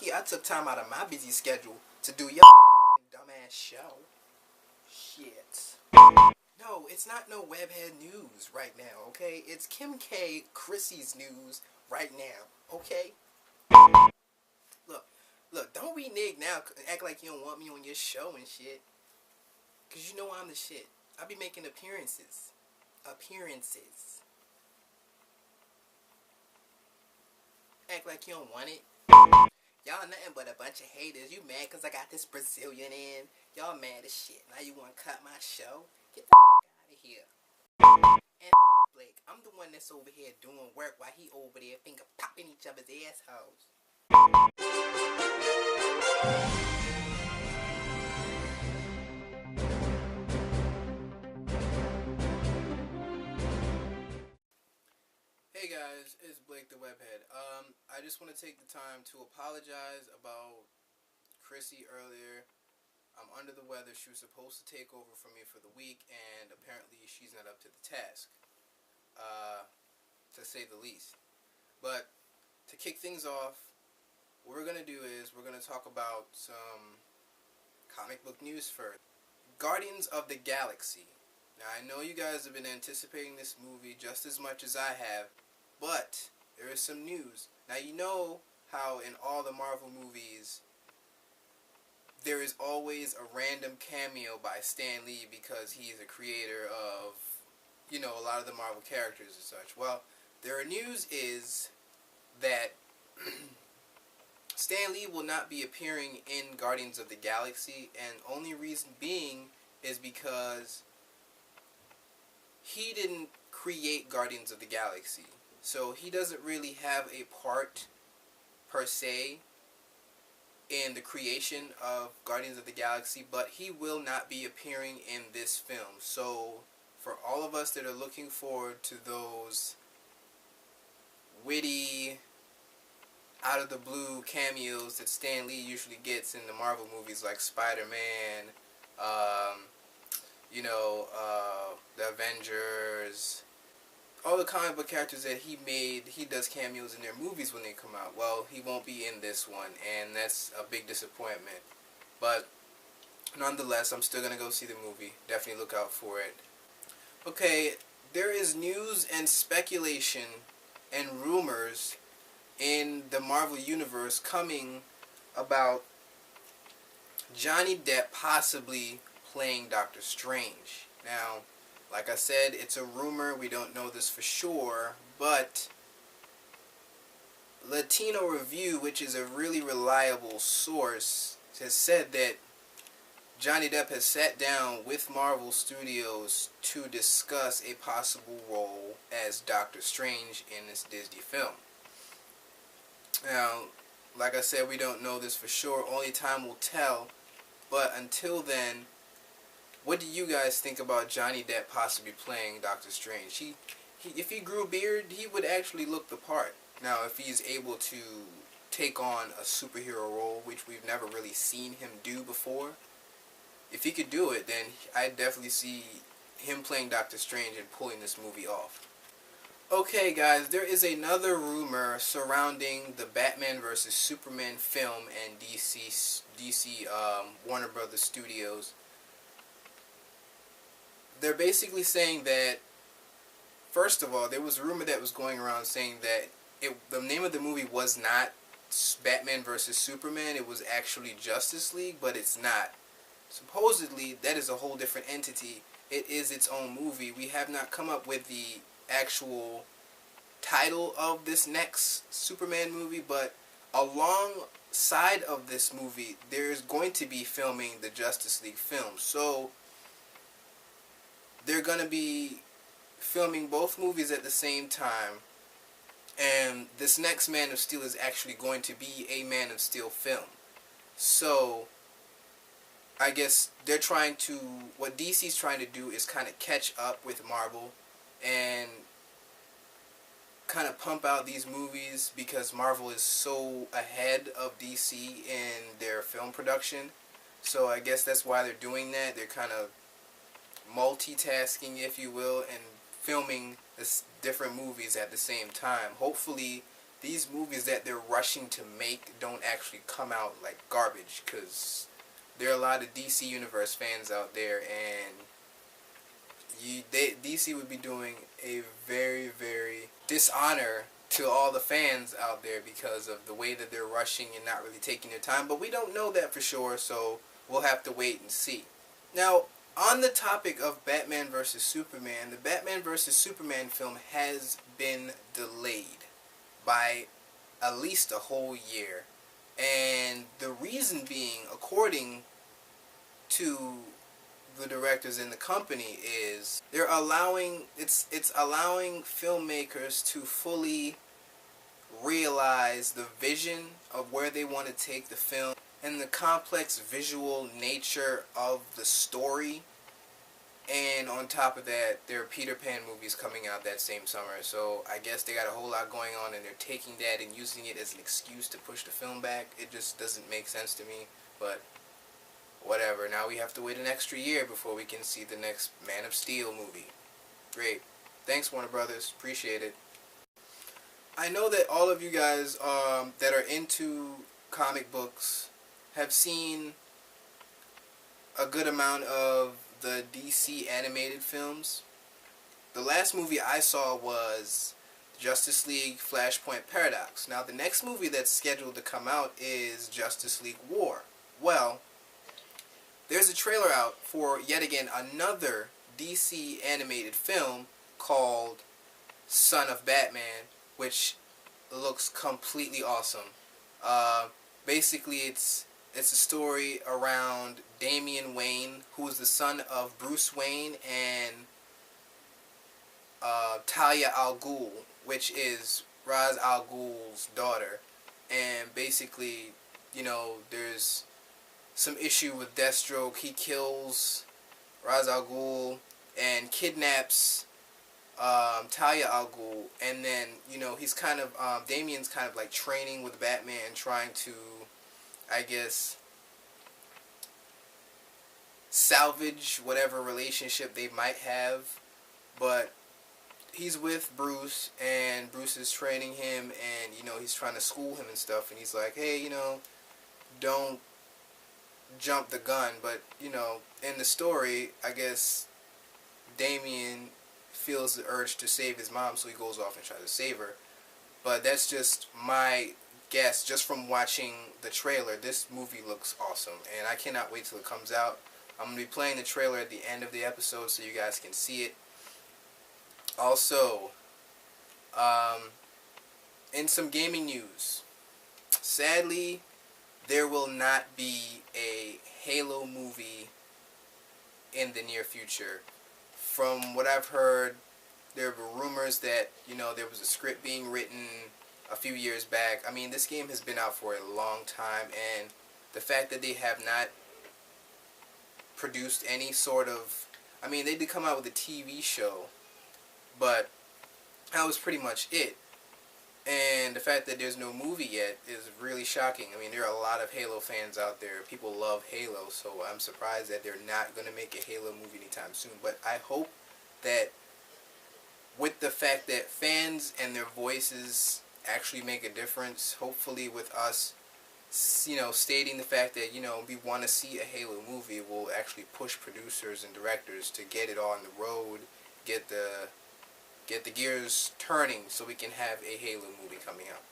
lucky I took time out of my busy schedule to do your dumbass show. Shit. No, it's not no Webbhead news right now, okay? It's Kim K. Chrissy's news right now, okay? Look, don't renege now and act like you don't want me on your show and shit. Cause you know I'm the shit. I be making appearances. Act like you don't want it. Y'all nothing but a bunch of haters. You mad cause I got this Brazilian in. Y'all mad as shit. Now you wanna cut my show? Get the out of here. And Blake, I'm the one that's over here doing work while he over there finger popping each other's assholes. Hey guys, it's Blake the Webbhead. I just want to take the time to apologize about Chrissy earlier. I'm under the weather. She was supposed to take over for me for the week, and apparently she's not up to the task, to say the least. But to kick things off, what we're going to do is we're going to talk about some comic book news first. Guardians of the Galaxy. Now, I know you guys have been anticipating this movie just as much as I have, but there is some news. Now, you know how in all the Marvel movies, there is always a random cameo by Stan Lee because he's a creator of, you know, a lot of the Marvel characters and such. Well, their news is that Stan Lee will not be appearing in Guardians of the Galaxy, and only reason being is because he didn't create Guardians of the Galaxy. So he doesn't really have a part, per se, in the creation of Guardians of the Galaxy, but he will not be appearing in this film. So for all of us that are looking forward to those witty, out of the blue cameos that Stan Lee usually gets in the Marvel movies like Spider-Man, the Avengers, all the comic book characters that he made, he does cameos in their movies when they come out. Well, he won't be in this one, and that's a big disappointment. But nonetheless, I'm still going to go see the movie. Definitely look out for it. Okay, there is news and speculation and rumors in the Marvel Universe coming about Johnny Depp possibly playing Doctor Strange. Now, like I said, it's a rumor. We don't know this for sure, but Latino Review, which is a really reliable source, has said that Johnny Depp has sat down with Marvel Studios to discuss a possible role as Doctor Strange in this Disney film. Now, like I said, we don't know this for sure. Only time will tell. But until then, what do you guys think about Johnny Depp possibly playing Doctor Strange? If he grew a beard, he would actually look the part. Now, if he's able to take on a superhero role, which we've never really seen him do before, if he could do it, then I definitely see him playing Doctor Strange and pulling this movie off. Okay, guys, there is another rumor surrounding the Batman vs. Superman film and DC Warner Brothers Studios. They're basically saying that, first of all, there was a rumor that was going around saying that the name of the movie was not Batman vs. Superman, it was actually Justice League, but it's not. Supposedly, that is a whole different entity. It is its own movie. We have not come up with the actual title of this next Superman movie, but alongside of this movie, there's going to be filming the Justice League film. So, they're going to be filming both movies at the same time, and this next Man of Steel is actually going to be a Man of Steel film. So, I guess they're trying to, what DC's trying to do is kind of catch up with Marvel and kind of pump out these movies because Marvel is so ahead of DC in their film production. So I guess that's why they're doing that. They're kind of multitasking, if you will, and filming different movies at the same time. Hopefully these movies that they're rushing to make don't actually come out like garbage, because there are a lot of DC Universe fans out there, and DC would be doing a very, very dishonor to all the fans out there because of the way that they're rushing and not really taking their time. But we don't know that for sure, so we'll have to wait and see. Now, on the topic of Batman vs. Superman, the Batman vs. Superman film has been delayed by at least a whole year. And the reason being, according to the directors in the company, is they're allowing it's allowing filmmakers to fully realize the vision of where they want to take the film and the complex visual nature of the story. And on top of that, there are Peter Pan movies coming out that same summer, so I guess they got a whole lot going on, and they're taking that and using it as an excuse to push the film back. It just doesn't make sense to me, but whatever. Now we have to wait an extra year before we can see the next Man of Steel movie. Great. Thanks, Warner Brothers. Appreciate it. I know that all of you guys that are into comic books have seen a good amount of the DC animated films. The last movie I saw was Justice League Flashpoint Paradox. Now the next movie that's scheduled to come out is Justice League War. Well, there's a trailer out for yet again another DC animated film called Son of Batman, which looks completely awesome. Basically it's a story around Damian Wayne, who is the son of Bruce Wayne and Talia al Ghul, which is Ra's al Ghul's daughter. And basically, you know, there's some issue with Deathstroke. He kills Ra's al Ghul and kidnaps Talia al Ghul, and then, you know, he's kind of Damian's kind of like training with Batman, trying to, I guess, salvage whatever relationship they might have. But he's with Bruce, and Bruce is training him, and, you know, he's trying to school him and stuff, and he's like, hey, you know, don't jump the gun. But, you know, in the story, I guess Damian feels the urge to save his mom, so he goes off and tries to save her. But that's just my guess, just from watching the trailer. This movie looks awesome, and I cannot wait till it comes out. I'm going to be playing the trailer at the end of the episode so you guys can see it. Also, in some gaming news, sadly, there will not be a Halo movie in the near future. From what I've heard, there were rumors that, you know, there was a script being written a few years back. I mean, this game has been out for a long time, and the fact that they have not produced any sort of... I mean, they did come out with a TV show, but that was pretty much it. And the fact that there's no movie yet is really shocking. I mean, there are a lot of Halo fans out there. People love Halo, so I'm surprised that they're not going to make a Halo movie anytime soon. But I hope that with the fact that fans and their voices actually make a difference, hopefully with us, you know, stating the fact that, you know, we want to see a Halo movie, will actually push producers and directors to get it on the road, get the gears turning so we can have a Halo movie coming out.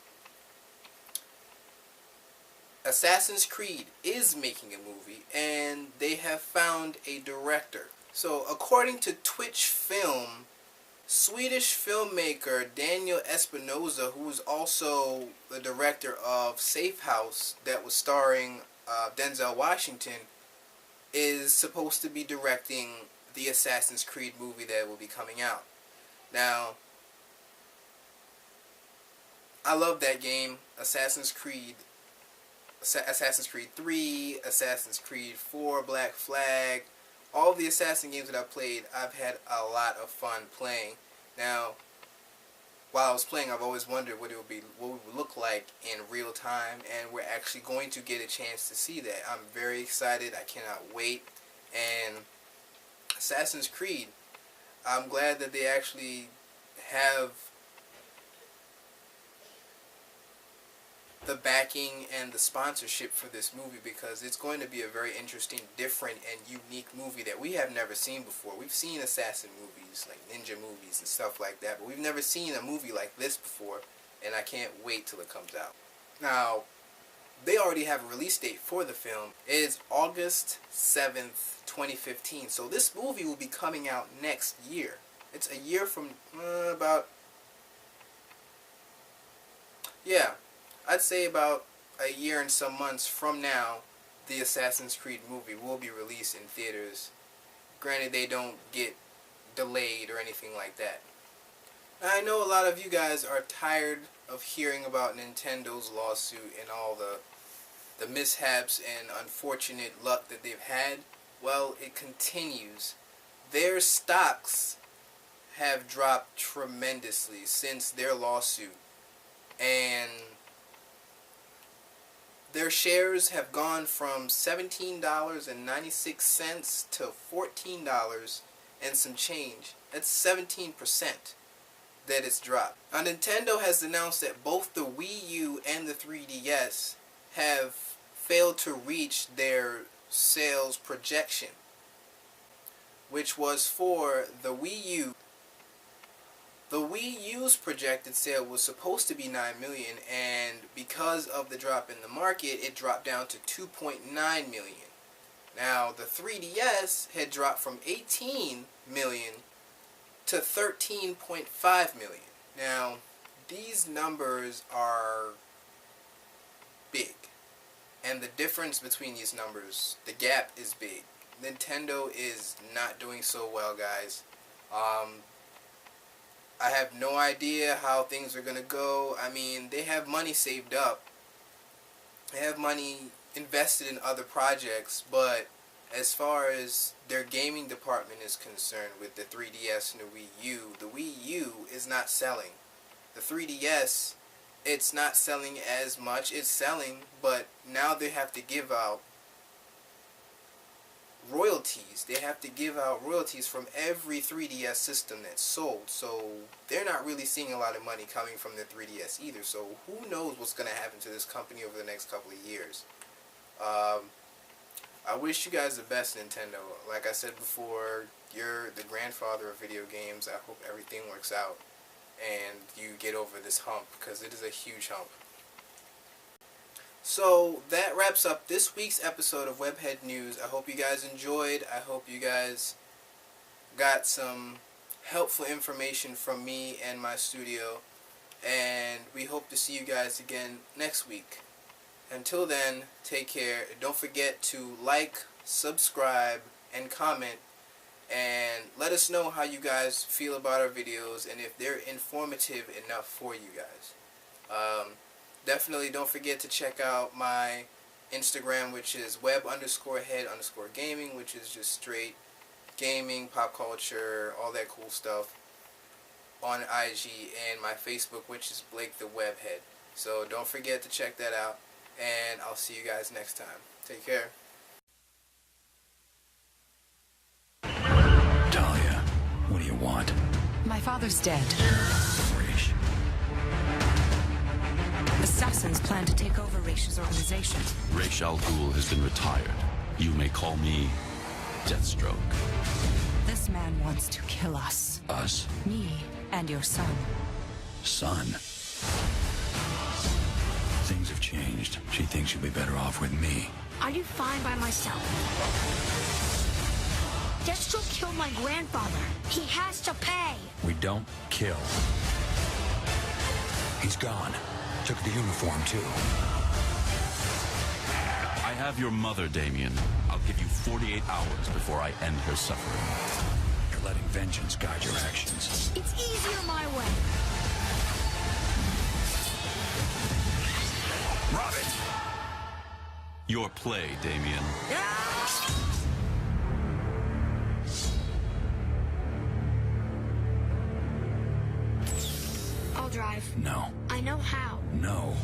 Assassin's Creed is making a movie, and they have found a director. So according to Twitch Film, Swedish filmmaker Daniel Espinosa, who is also the director of Safe House that was starring Denzel Washington, is supposed to be directing the Assassin's Creed movie that will be coming out. Now, I love that game, Assassin's Creed 3, Assassin's Creed 4, Black Flag. All the Assassin games that I've played, I've had a lot of fun playing. Now, while I was playing, I've always wondered what it would look like in real time, and we're actually going to get a chance to see that. I'm very excited. I cannot wait. And Assassin's Creed, I'm glad that they actually have the backing and the sponsorship for this movie, because it's going to be a very interesting, different, and unique movie that we have never seen before. We've seen assassin movies, like ninja movies and stuff like that, but we've never seen a movie like this before, and I can't wait till it comes out. Now, they already have a release date for the film. It is August 7th, 2015, so this movie will be coming out next year. It's a year from I'd say about a year and some months from now, the Assassin's Creed movie will be released in theaters. Granted, they don't get delayed or anything like that. Now, I know a lot of you guys are tired of hearing about Nintendo's lawsuit and all the mishaps and unfortunate luck that they've had. Well, it continues. Their stocks have dropped tremendously since their lawsuit, and their shares have gone from $17.96 to $14 and some change. That's 17% that it's dropped. Now, Nintendo has announced that both the Wii U and the 3DS have failed to reach their sales projection, which was for the Wii U. The Wii U's projected sale was supposed to be 9 million, and because of the drop in the market, it dropped down to 2.9 million. Now, the 3DS had dropped from 18 million to 13.5 million. Now, these numbers are big, and the difference between these numbers, the gap is big. Nintendo is not doing so well, guys. I have no idea how things are going to go. I mean, they have money saved up. They have money invested in other projects, but as far as their gaming department is concerned with the 3DS and the Wii U is not selling. The 3DS, it's not selling as much. It's selling, but now they have to give out royalties. They have to give out royalties from every 3DS system that's sold, so they're not really seeing a lot of money coming from the 3DS either. So who knows what's going to happen to this company over the next couple of years. I wish you guys the best, Nintendo. Like I said before, you're the grandfather of video games. I hope everything works out and you get over this hump, because it is a huge hump. So that wraps up this week's episode of Webbhead News. I hope you guys enjoyed. I hope you guys got some helpful information from me and my studio. And we hope to see you guys again next week. Until then, take care. Don't forget to like, subscribe, and comment. And let us know how you guys feel about our videos and if they're informative enough for you guys. Definitely don't forget to check out my Instagram, which is web_head_gaming, which is just straight gaming, pop culture, all that cool stuff on IG, and my Facebook, which is Blake the Webbhead. So don't forget to check that out, and I'll see you guys next time. Take care. Talia, what do you want? My father's dead. Raish. Assassins plan to take over Raish's organization. Raish Al Ghul has been retired. You may call me Deathstroke. This man wants to kill us. Us? Me and your son. Son. Things have changed. She thinks you'll be better off with me. I'd be fine by myself. Deathstroke killed my grandfather. He has to pay. We don't kill. He's gone. Took the uniform, too. I have your mother, Damien. I'll give you 48 hours before I end her suffering. You're letting vengeance guide your actions. It's easier my way. Rob it! Your play, Damien. I'll drive. No. I know how. No.